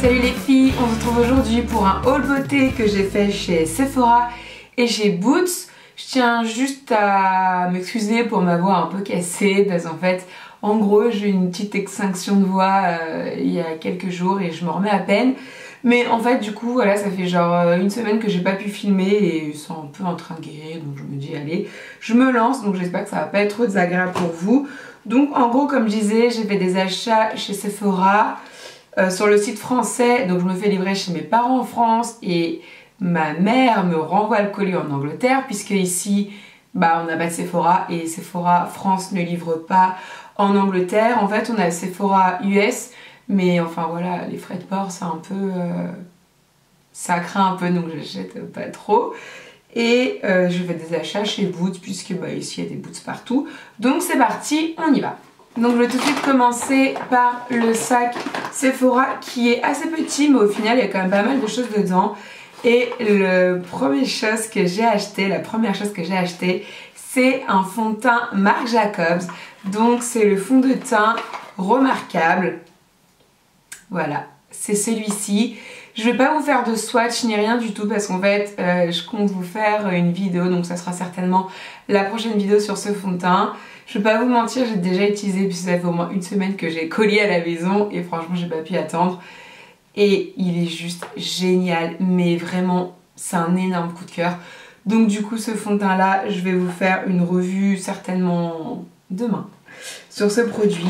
Salut les filles, on se retrouve aujourd'hui pour un haul beauté que j'ai fait chez Sephora et chez Boots. Je tiens juste à m'excuser pour ma voix un peu cassée parce qu'en fait, en gros, j'ai eu une petite extinction de voix il y a quelques jours et je me remets à peine. Mais en fait, du coup, voilà, ça fait genre une semaine que j'ai pas pu filmer et c'est un peu en train de guérir, donc je me dis allez, je me lance, donc j'espère que ça va pas être trop désagréable pour vous. Donc en gros, comme je disais, j'ai fait des achats chez Sephora. Sur le site français, donc je me fais livrer chez mes parents en France et ma mère me renvoie le colis en Angleterre puisque ici bah, on n'a pas de Sephora et Sephora France ne livre pas en Angleterre. En fait on a Sephora US mais enfin voilà, les frais de port c'est un peu ça craint un peu donc j'achète pas trop. Et je fais des achats chez Boots puisque bah, ici il y a des Boots partout. Donc c'est parti, on y va. Donc je vais tout de suite commencer par le sac Sephora qui est assez petit mais au final il y a quand même pas mal de choses dedans. Et la première chose que j'ai acheté, c'est un fond de teint Marc Jacobs. Donc c'est le fond de teint remarquable. Voilà, c'est celui-ci. Je vais pas vous faire de swatch ni rien du tout parce qu'en fait je compte vous faire une vidéo, donc ça sera certainement la prochaine vidéo sur ce fond de teint. Je vais pas vous mentir, j'ai déjà utilisé puisque ça fait au moins une semaine que j'ai collé à la maison et franchement j'ai pas pu attendre. Et il est juste génial, mais vraiment c'est un énorme coup de cœur. Donc du coup ce fond de teint là, je vais vous faire une revue certainement demain sur ce produit.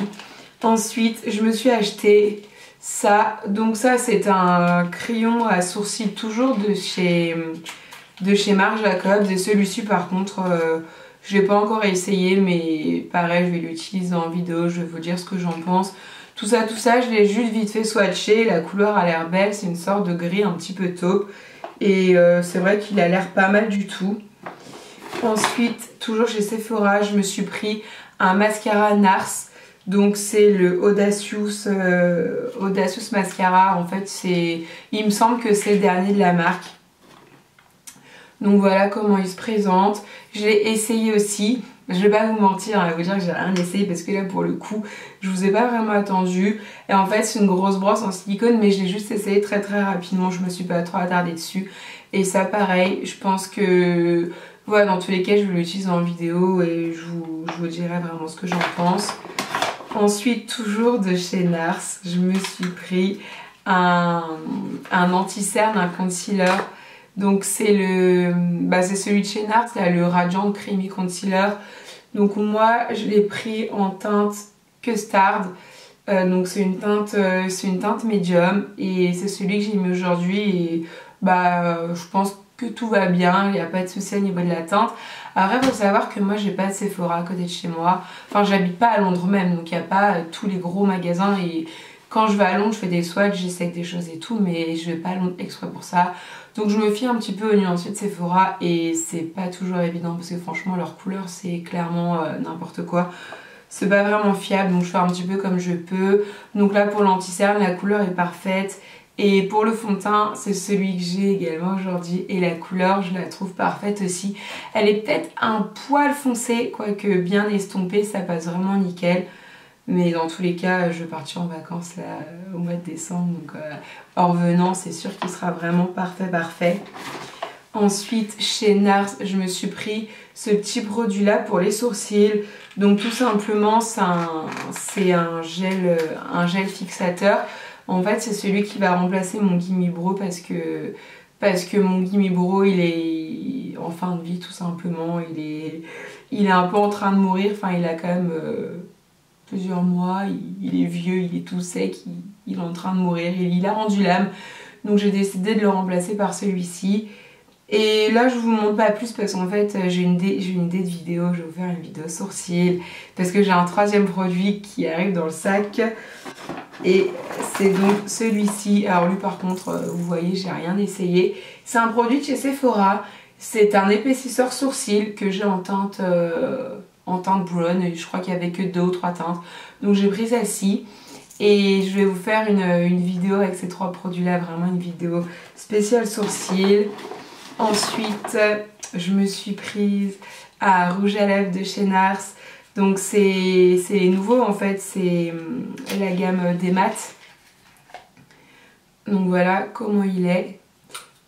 Ensuite je me suis acheté ça, donc ça c'est un crayon à sourcils toujours de chez Marc Jacobs et celui-ci par contre je l'ai pas encore essayé mais pareil je vais l'utiliser en vidéo, je vais vous dire ce que j'en pense. Tout ça je l'ai juste vite fait swatcher, la couleur a l'air belle, c'est une sorte de gris un petit peu taupe et c'est vrai qu'il a l'air pas mal du tout. Ensuite toujours chez Sephora je me suis pris un mascara NARS. Donc c'est le Audacious Mascara, en fait il me semble que c'est le dernier de la marque. Donc voilà comment il se présente. Je l'ai essayé aussi, je vais pas vous mentir, hein, vous dire que j'ai rien essayé parce que là pour le coup je vous ai pas vraiment attendu. Et en fait c'est une grosse brosse en silicone mais je l'ai juste essayé très rapidement, je me suis pas trop attardée dessus. Et ça pareil, je pense que voilà, dans tous les cas je vais l'utiliser en vidéo et je vous dirai vraiment ce que j'en pense. Ensuite, toujours de chez NARS, je me suis pris un anti-cerne, un concealer. Donc c'est celui de chez NARS, là, le Radiant Creamy Concealer. Donc moi, je l'ai pris en teinte Custard. Donc c'est une teinte médium et c'est celui que j'ai mis aujourd'hui et je pense que tout va bien, il n'y a pas de souci au niveau de la teinte. Après il faut savoir que moi j'ai pas de Sephora à côté de chez moi, enfin j'habite pas à Londres même donc il n'y a pas tous les gros magasins et quand je vais à Londres je fais des swatchs, j'essaie des choses et tout mais je vais pas à Londres exprès pour ça. Donc je me fie un petit peu aux nuanciers de Sephora et c'est pas toujours évident parce que franchement leur couleur c'est clairement n'importe quoi. C'est pas vraiment fiable donc je fais un petit peu comme je peux. Donc là pour l'anti-cerne la couleur est parfaite. Et pour le fond de teint, c'est celui que j'ai également aujourd'hui et la couleur, je la trouve parfaite aussi. Elle est peut-être un poil foncé, quoique bien estompée, ça passe vraiment nickel. Mais dans tous les cas, je vais partir en vacances là, au mois de décembre, donc en revenant, c'est sûr qu'il sera vraiment parfait. Ensuite, chez NARS, je me suis pris ce petit produit là pour les sourcils. Donc tout simplement, c'est un gel fixateur. En fait c'est celui qui va remplacer mon Gimme Brow parce que mon Gimme Brow il est en fin de vie tout simplement, il est un peu en train de mourir, enfin il a quand même plusieurs mois, il est vieux, il est tout sec, il est en train de mourir, il a rendu l'âme, donc j'ai décidé de le remplacer par celui-ci. Et là je vous montre pas plus parce qu'en fait j'ai une idée de vidéo, je vais vous faire une vidéo sourcils parce que j'ai un troisième produit qui arrive dans le sac et c'est donc celui-ci. Alors lui par contre vous voyez j'ai rien essayé, c'est un produit de chez Sephora, c'est un épaississeur sourcils que j'ai en teinte brune et je crois qu'il n'y avait que 2 ou 3 teintes donc j'ai pris celle-ci. Et je vais vous faire une vidéo avec ces 3 produits là, vraiment une vidéo spéciale sourcils. Ensuite, je me suis prise à rouge à lèvres de chez NARS. Donc c'est nouveau en fait, c'est la gamme des mats. Donc voilà comment il est.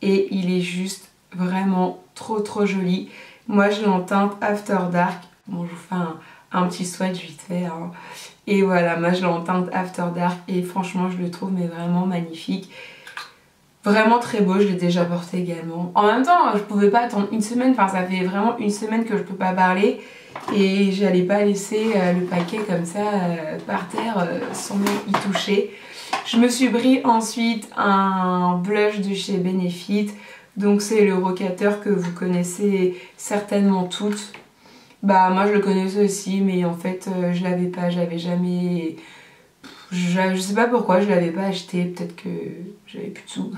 Et il est juste vraiment trop joli. Moi je l'ai en teinte After Dark. Bon, je vous fais un petit swatch vite fait. Hein. Et voilà, moi je l'ai en teinte After Dark. Et franchement, je le trouve mais vraiment magnifique. Vraiment très beau, je l'ai déjà porté également. En même temps, je pouvais pas attendre une semaine. Enfin, ça fait vraiment une semaine que je peux pas parler. Et j'allais pas laisser le paquet comme ça par terre sans y toucher. Je me suis pris ensuite un blush de chez Benefit. Donc c'est le rocateur que vous connaissez certainement toutes. Bah moi je le connaissais aussi, mais en fait je l'avais pas, j'avais jamais... Je sais pas pourquoi je l'avais pas acheté, peut-être que j'avais plus de sous.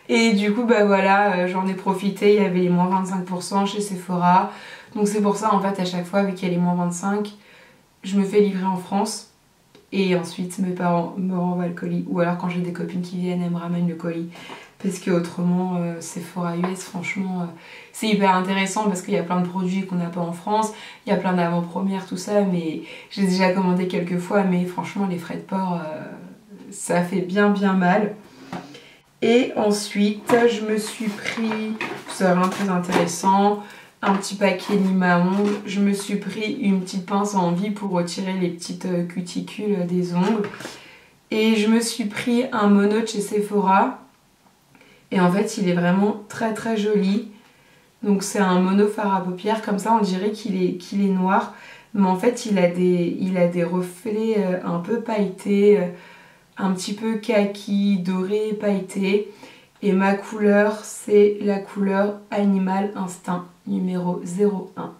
Et du coup bah voilà, j'en ai profité, il y avait les moins 25% chez Sephora. Donc c'est pour ça en fait à chaque fois, vu qu'il y a les moins 25, je me fais livrer en France. Et ensuite mes parents me renvoient le colis. Ou alors quand j'ai des copines qui viennent, elles me ramènent le colis. Parce que autrement, Sephora US, franchement, c'est hyper intéressant parce qu'il y a plein de produits qu'on n'a pas en France. Il y a plein d'avant-premières, tout ça. Mais j'ai déjà commandé quelques fois. Mais franchement, les frais de port, ça fait bien mal. Et ensuite, je me suis pris, c'est vraiment très intéressant, un petit paquet Lime à ongles. Je me suis pris une petite pince à envie pour retirer les petites cuticules des ongles. Et je me suis pris un mono de chez Sephora. Et en fait, il est vraiment très joli. Donc c'est un mono fard à paupières. Comme ça, on dirait qu'il est noir. Mais en fait, il a des reflets un peu pailletés, un petit peu kaki, doré, pailleté. Et ma couleur, c'est la couleur Animal Instinct numéro 01.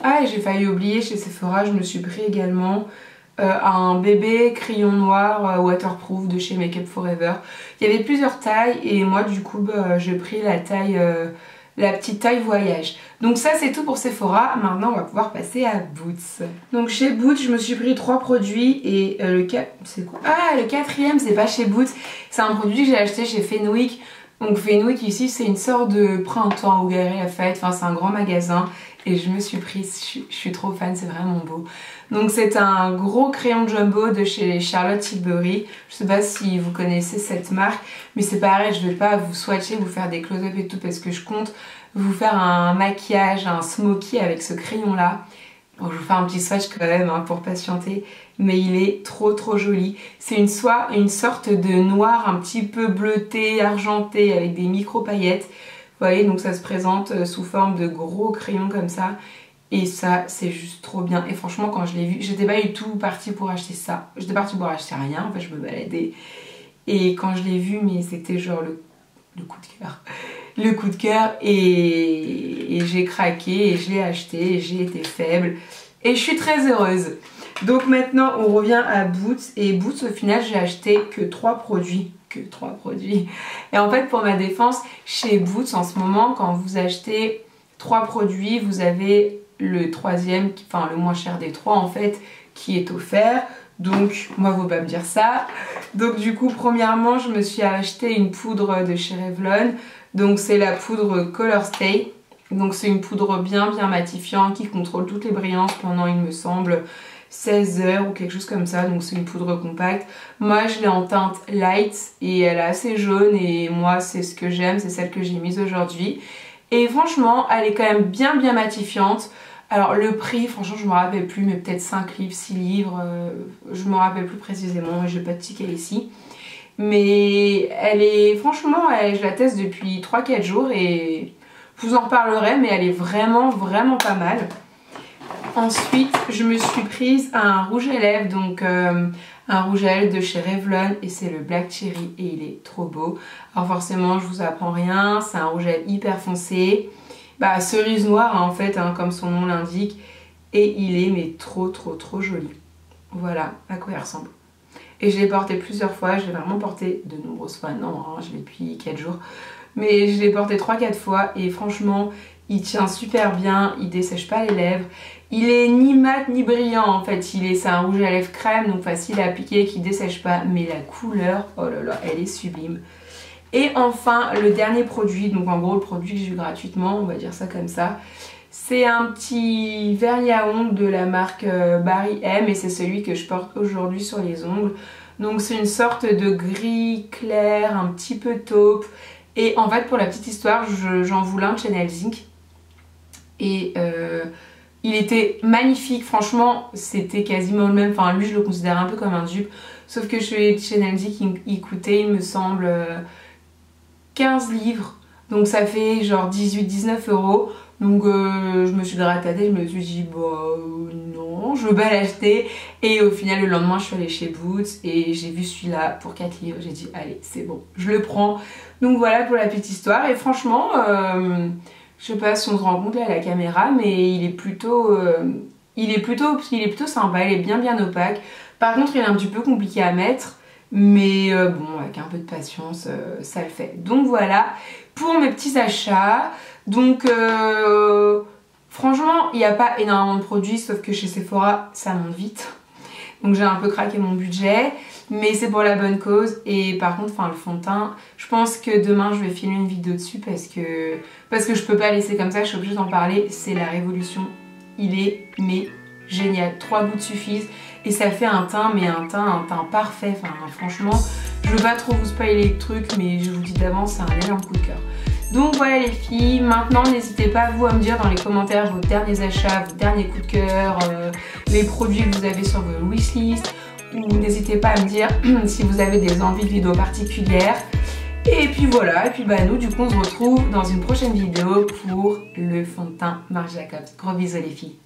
Ah, et j'ai failli oublier, chez Sephora, je me suis pris également un bébé crayon noir waterproof de chez Make Up Forever. Il y avait plusieurs tailles et moi du coup j'ai pris la taille, la petite taille voyage. Donc ça c'est tout pour Sephora. Maintenant on va pouvoir passer à Boots. Donc chez Boots je me suis pris 3 produits et le quatrième c'est pas chez Boots. C'est un produit que j'ai acheté chez Fenwick. Donc Fenwick ici c'est une sorte de printemps ou galerie Lafayette, enfin c'est un grand magasin. Et je me suis prise, je suis trop fan, c'est vraiment beau. Donc c'est un gros crayon jumbo de chez Charlotte Tilbury. Je sais pas si vous connaissez cette marque, mais c'est pareil, je vais pas vous swatcher, vous faire des close-up et tout, parce que je compte vous faire un maquillage, un smoky avec ce crayon là. Bon, je vous fais un petit swatch quand même hein, pour patienter, mais il est trop joli. C'est une sorte de noir un petit peu bleuté, argenté, avec des micro paillettes. Vous voyez, donc ça se présente sous forme de gros crayons comme ça. Et ça, c'est juste trop bien. Et franchement, quand je l'ai vu, j'étais pas du tout partie pour acheter ça. J'étais partie pour acheter rien, en fait, je me baladais. Et quand je l'ai vu, mais c'était genre le coup de cœur. Le coup de cœur. Et j'ai craqué, et je l'ai acheté, et j'ai été faible. Et je suis très heureuse. Donc maintenant, on revient à Boots. Et Boots, au final, j'ai acheté que 3 produits. Et en fait, pour ma défense, chez Boots en ce moment, quand vous achetez 3 produits, vous avez le troisième, enfin le moins cher des 3 en fait, qui est offert. Donc moi, faut pas me dire ça. Donc du coup, premièrement, je me suis acheté une poudre de chez Revlon. Donc c'est la poudre Color Stay. Donc c'est une poudre bien matifiante qui contrôle toutes les brillances pendant, il me semble, 16 heures ou quelque chose comme ça. Donc c'est une poudre compacte. Moi je l'ai en teinte light et elle est assez jaune et moi c'est ce que j'aime, c'est celle que j'ai mise aujourd'hui. Et franchement elle est quand même bien matifiante. Alors le prix, franchement je me rappelle plus, mais peut-être 5 livres, 6 livres, je me rappelle plus précisément, j'ai pas de ticket ici. Mais elle est, franchement je la teste depuis 3-4 jours et je vous en reparlerai, mais elle est vraiment pas mal. Ensuite, je me suis prise un rouge à lèvres, donc un rouge à lèvres de chez Revlon et c'est le Black Cherry et il est trop beau. Alors forcément, je vous apprends rien, c'est un rouge à lèvres hyper foncé, bah cerise noire hein, en fait, hein, comme son nom l'indique, et il est mais trop joli. Voilà à quoi il ressemble. Et je l'ai porté plusieurs fois, je l'ai vraiment porté de nombreuses fois, non, hein, je l'ai depuis 4 jours, mais je l'ai porté 3-4 fois et franchement, il tient super bien, il dessèche pas les lèvres. Il est ni mat ni brillant en fait, c'est un rouge à lèvres crème, donc facile à appliquer, qui dessèche pas, mais la couleur, oh là là, elle est sublime. Et enfin, le dernier produit, donc en gros le produit que j'ai eu gratuitement, on va dire ça comme ça, C'est un petit vernis à ongles de la marque Barry M et c'est celui que je porte aujourd'hui sur les ongles. Donc c'est une sorte de gris clair, un petit peu taupe. Et en fait pour la petite histoire, j'en voulais un de Chanel Zinc. Et il était magnifique, franchement c'était quasiment le même. Enfin lui je le considère un peu comme un dupe. Sauf que chez Chanel Zinc il coûtait il me semble 15 livres. Donc ça fait genre 18-19 euros. Donc je me suis gratté la tête, je me suis dit bah non, je veux pas l'acheter. Et au final le lendemain je suis allée chez Boots et j'ai vu celui-là pour 4 livres. J'ai dit allez c'est bon, je le prends. Donc voilà pour la petite histoire. Et franchement, je sais pas si on se rend compte là à la caméra, mais il est plutôt sympa, il est bien opaque. Par contre il est un petit peu compliqué à mettre. Mais bon, avec un peu de patience, ça le fait. Donc voilà, pour mes petits achats. Donc franchement, il n'y a pas énormément de produits, sauf que chez Sephora, ça monte vite. Donc j'ai un peu craqué mon budget, mais c'est pour la bonne cause. Et par contre, le fond de teint, je pense que demain, je vais filmer une vidéo dessus parce que je peux pas laisser comme ça, je suis obligée d'en parler. C'est la révolution. Il est mais génial. 3 gouttes suffisent. Et ça fait un teint, mais un teint parfait. Enfin, franchement, je veux pas trop vous spoiler le truc, mais je vous dis d'avance, c'est un énorme coup de cœur. Donc voilà les filles, maintenant n'hésitez pas vous à me dire dans les commentaires vos derniers achats, vos derniers coups de cœur, les produits que vous avez sur vos wishlist, ou n'hésitez pas à me dire si vous avez des envies de vidéos particulières. Et puis voilà, et puis bah nous du coup on se retrouve dans une prochaine vidéo pour le fond de teint Marc Jacobs. Gros bisous les filles.